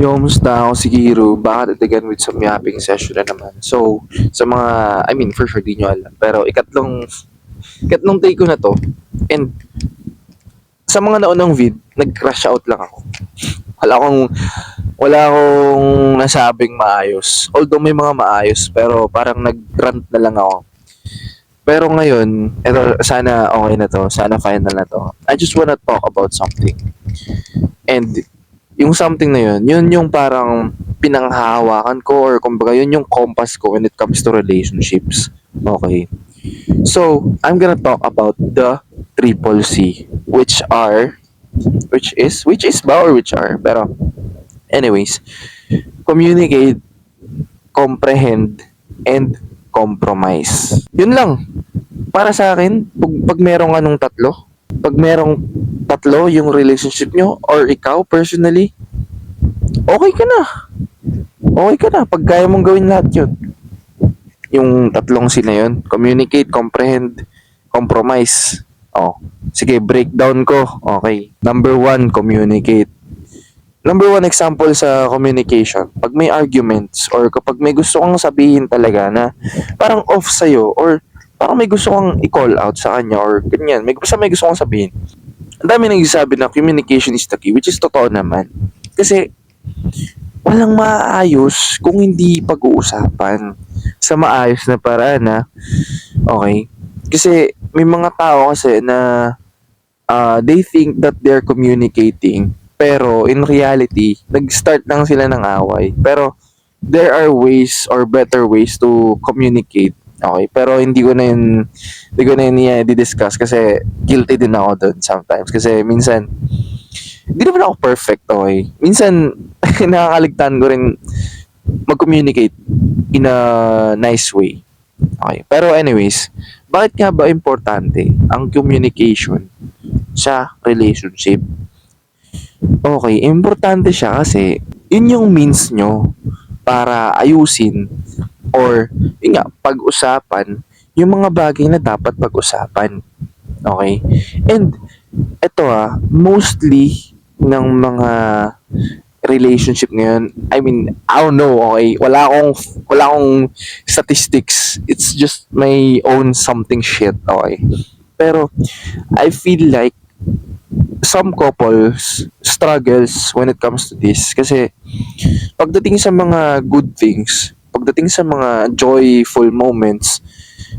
Yo, musta ako si Kiro? Bakit again with some yapping session na naman? So, sa mga, for sure di nyo alam. Pero ikatlong take ko na to. And sa mga naunang nag-crash out lang ako. Wala akong, wala akong nasabing maayos. Although may mga maayos, pero parang nag-rant na lang ako. Pero ngayon, eto, sana okay na to. Sana final na to. I just wanna talk about something. And yung something na yun yung parang pinanghahawakan ko or kumbaga yun yung compass ko when it comes to relationships. Okay. So, I'm gonna talk about the triple C, which is ba or which are? Pero, anyways, communicate, comprehend, and compromise. Yun lang. Para sa akin, pag merong anong pag merong tatlo yung relationship nyo or ikaw personally, okay ka na. Okay ka na pag kaya mong gawin lahat yun. Yung tatlong C na yun, communicate, comprehend, compromise. Oh, sige, breakdown ko. Okay. Number one, communicate. Number one example sa communication, pag may arguments or kapag may gusto kang sabihin talaga na parang off sa'yo or parang may gusto kang i-call out sa kanya or ganyan, may gusto kang sabihin. Ang dami nagsasabi na communication is the key, which is totoo naman. Kasi walang maayos kung hindi pag-uusapan sa maayos na paraan na okay. Kasi may mga tao kasi na they think that they're communicating pero in reality, nag-start lang sila ng away. Pero there are ways or better ways to communicate. Okay, pero hindi ko na yun i-discuss kasi guilty din ako doon sometimes. Kasi minsan, hindi naman ako perfect, okay? Minsan, nakakaligtaan ko rin mag-communicate in a nice way. Okay, pero anyways, bakit nga ba importante ang communication sa relationship? Okay, importante siya kasi yun yung means nyo para ayusin or yun nga, pag-usapan yung mga bagay na dapat pag-usapan. Okay? And ito mostly ng mga relationship ngayon, I don't know, okay? Wala akong statistics. It's just my own something shit, okay? Pero I feel like some couples struggles when it comes to this kasi pagdating sa mga good things, pagdating sa mga joyful moments,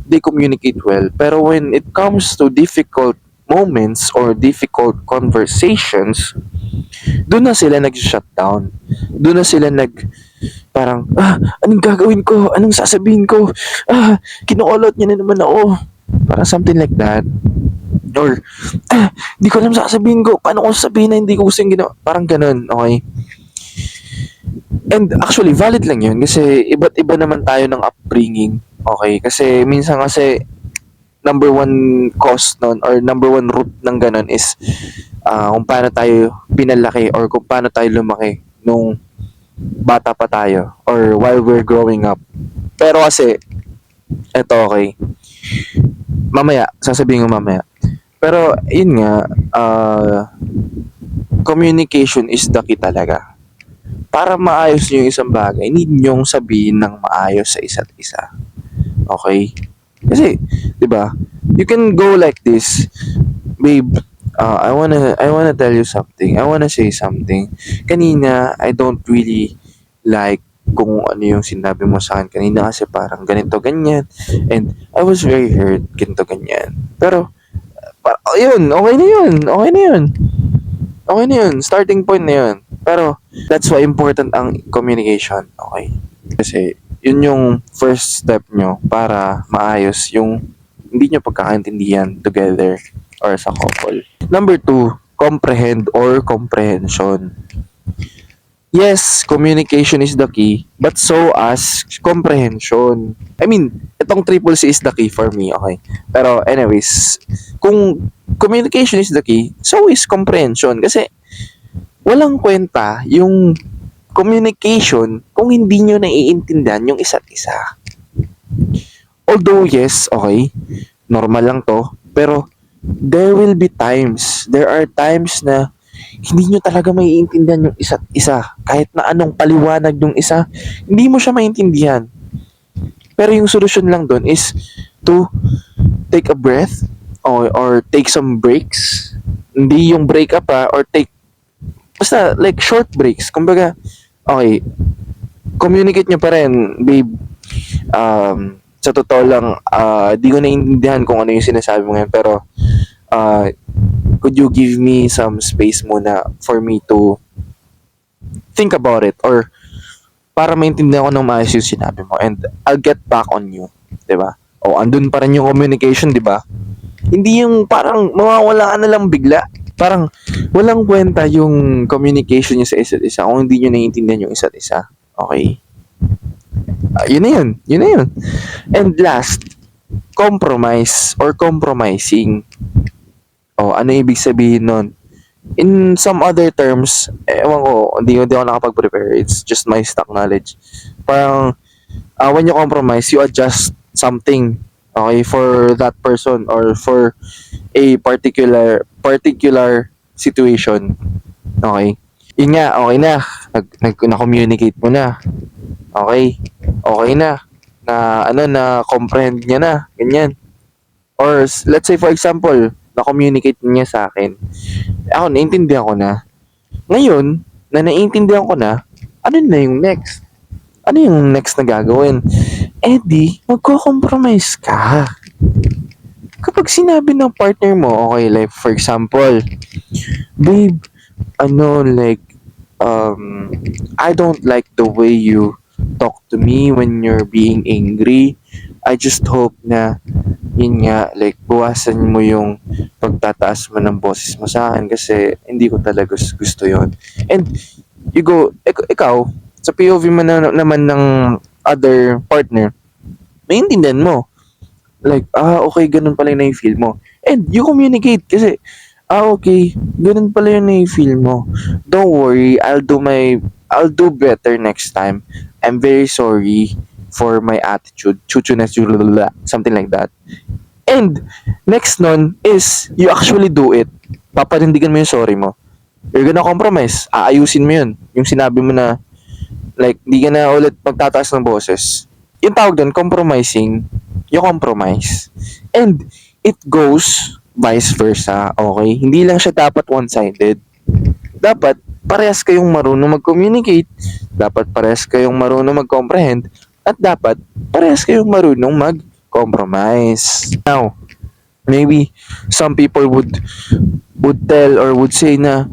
they communicate well. Pero when it comes to difficult moments or difficult conversations, doon na sila nag-shutdown. Doon na sila parang, anong gagawin ko? Anong sasabihin ko? Kinukulot niya na naman ako. Parang something like that. Or, di ko alam sasabihin ko. Paano ko sasabihin na hindi ko gusto yung ginawa? Parang ganun, okay? And actually, valid lang yun kasi iba't iba naman tayo ng upbringing. Okay? Kasi minsan kasi number one cause nun or number one root ng ganun is kung paano tayo pinalaki or kung paano tayo lumaki nung bata pa tayo or while we're growing up. Pero kasi, eto okay. Mamaya, sasabihin ko mamaya. Pero, yun nga, communication is the key talaga. Para maayos nyo yung isang bagay, need nyong sabihin ng maayos sa isa't isa. Okay? Kasi, di ba, you can go like this, babe, I wanna tell you something. I wanna say something. Kanina, I don't really like kung ano yung sinabi mo sa akin kanina kasi parang ganito, ganyan. And I was very hurt, ganito, ganyan. Pero, yun, okay na yun. Okay na yun. Okay na yun. Starting point na yun. Pero, that's why important ang communication. Okay? Kasi, yun yung first step nyo para maayos yung hindi nyo pagkakaintindihan together or sa couple. Number two, comprehend or comprehension. Yes, communication is the key, but so as comprehension. Itong triple C is the key for me, okay? Pero anyways, kung communication is the key, so is comprehension. Kasi walang kwenta yung communication kung hindi nyo naiintindihan yung isa't isa. Although yes, okay, normal lang to, pero there are times na hindi nyo talaga maiintindihan yung isa't isa. Kahit na anong paliwanag yung isa, hindi mo siya maintindihan. Pero yung solusyon lang doon is to take a breath or take some breaks. Hindi yung break up or take basta like short breaks. Kumbaga, okay, communicate nyo pa rin, babe. Sa totoo lang, di ko naiintindihan kung ano yung sinasabi mo ngayon, pero uh, could you give me some space muna for me to think about it or para maintindihan ko ng maayos yung sinabi mo and I'll get back on you, 'di ba? O andun pa rin yung communication, 'di ba? Hindi yung parang mawawala ka na lang bigla. Parang walang kwenta yung communication niyo sa isa't isa kung hindi niyo naiintindihan yung isa't isa. Okay? Yun na yun. Yun na yun. And last, compromise or compromising. O, ano ibig sabihin nun? In some other terms, ewan ko, hindi ako nakapag-prepare. It's just my stock knowledge. Parang, when you compromise, you adjust something, okay, for that person or for a particular situation. Okay? Yun nga, okay na. Na-communicate mo na. Okay? Okay na. Na comprehend niya na. Ganyan. Or, let's say for example, na-communicate niya sa akin. Ako, naiintindihan ko na. Ngayon, na naiintindihan ko na, ano na yung next? Ano yung next na gagawin? Eh di, magko-compromise ka. Kapag sinabi ng partner mo, okay, like for example, babe, like, I don't like the way you talk to me when you're being angry. I just hope na, yun nga, like, buwasan mo yung pagtataas mo ng boses mo sa akin kasi hindi ko talaga gusto yon. And, you go, ikaw, sa POV mo naman ng other partner, maintindihan mo. Like, okay, ganun pala yung na-feel mo. And you communicate kasi, okay, ganun pala yung na-feel mo. Don't worry, I'll do better next time. I'm very sorry for my attitude, chuchunes, something like that. And, next nun is, you actually do it. Papanindigan mo yung sorry mo. You're gonna compromise. Aayusin mo yun. Yung sinabi mo na, like, di ka na ulit magtataas ng boses. Yung tawag doon, compromising, you compromise. And it goes vice versa, okay? Hindi lang siya dapat one-sided. Dapat parehas kayong marunong mag-communicate, dapat parehas kayong marunong mag-comprehend, at dapat parehas kayong marunong mag-compromise. Now, maybe some people would tell or would say na,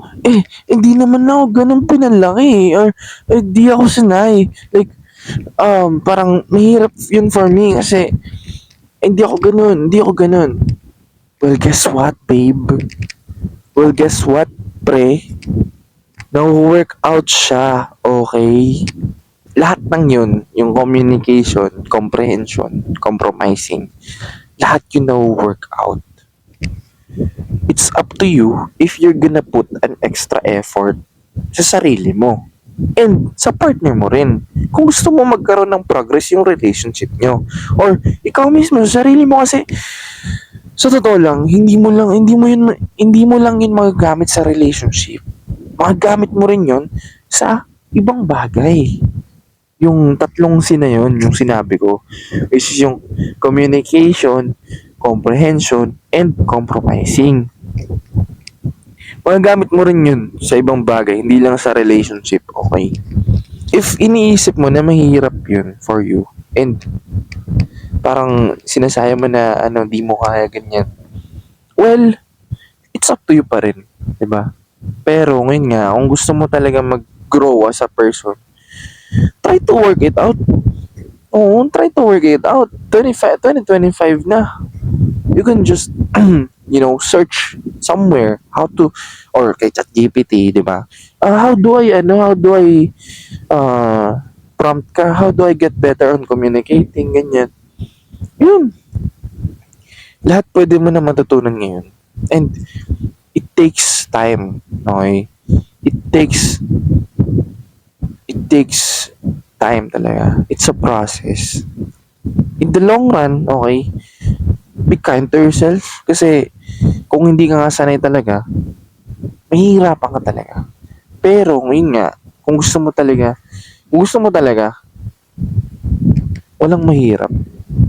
hindi naman ako ganun pinalaki or di ako sanay. Like, parang mahirap yun for me kasi hindi ako ganun. Well, guess what, babe? Well, guess what, pre? Na-work out siya, okay? Lahat ng yun, yung communication, comprehension, compromising, lahat yun na-work out. It's up to you if you're gonna put an extra effort sa sarili mo. And sa partner mo rin. Kung gusto mo magkaroon ng progress yung relationship nyo. Or ikaw mismo sa sarili mo kasi sa totoo lang, hindi mo lang yun magagamit sa relationship. Magagamit mo rin yun sa ibang bagay. Yung tatlong na yun, yung sinabi ko, is yung communication, comprehension, and compromising. Magagamit mo rin yun sa ibang bagay, hindi lang sa relationship, okay? If iniisip mo na mahirap yun for you, and parang sinasaya mo na di mo kaya ganyan, well, it's up to you pa rin, di ba? Pero ngayon nga, kung gusto mo talaga mag-grow as a person, try to work it out. Oo, try to work it out. 2025 na. You can just search somewhere how to, or kay ChatGPT, di ba? How do I prompt ka? How do I get better on communicating? Ganyan. Yun. Lahat pwede mo na matutunan ngayon. And it takes time. Okay? It takes time talaga. It's a process. In the long run, okay, be kind to yourself. Kasi, kung hindi ka nga sanay talaga, mahihirapan ka talaga. Pero, ngayon nga, kung gusto mo talaga, walang mahirap.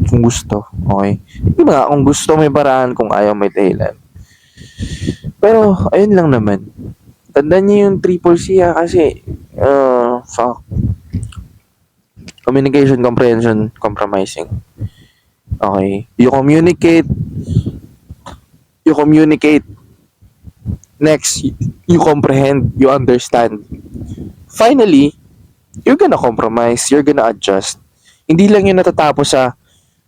Kung gusto, okay? Di ba, kung gusto may paraan, kung ayaw may dahilan. Pero, ayun lang naman. Tandaan niyo yung triple C kasi, fuck. Communication, comprehension, compromising. Okay? You communicate. Next, you comprehend, you understand. Finally, you're gonna compromise, you're gonna adjust. Hindi lang yun natatapos sa,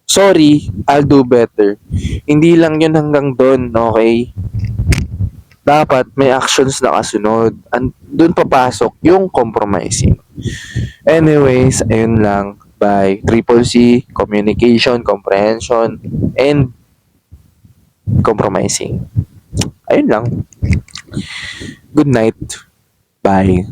sorry, I'll do better. Hindi lang yun hanggang doon, okay? Dapat may actions na kasunod. Doon papasok yung compromising. Anyways, ayun lang. Bye. Triple C, communication, comprehension, and compromising. Ayun lang. Good night. Bye.